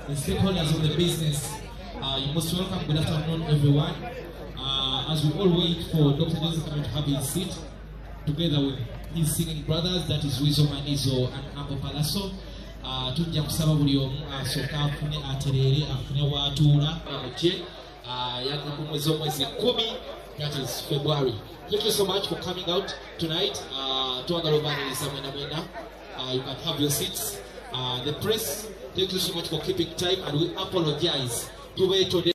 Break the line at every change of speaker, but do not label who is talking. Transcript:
The stakeholders of the business, you most welcome. Good afternoon, everyone. As we all wait for Dr. Joseph to have his seat, together with his singing brothers, that is Weasel and Uncle Pallaso. Tujja kusaba buli omu asooka afune aterere afune watuula Mujje yaga ku mwezi 10, that is February. Thank you so much for coming out tonight. Twagala obaniriza mwena. You can have your seats. The press, thank you so much for keeping time, and we apologize to wait today.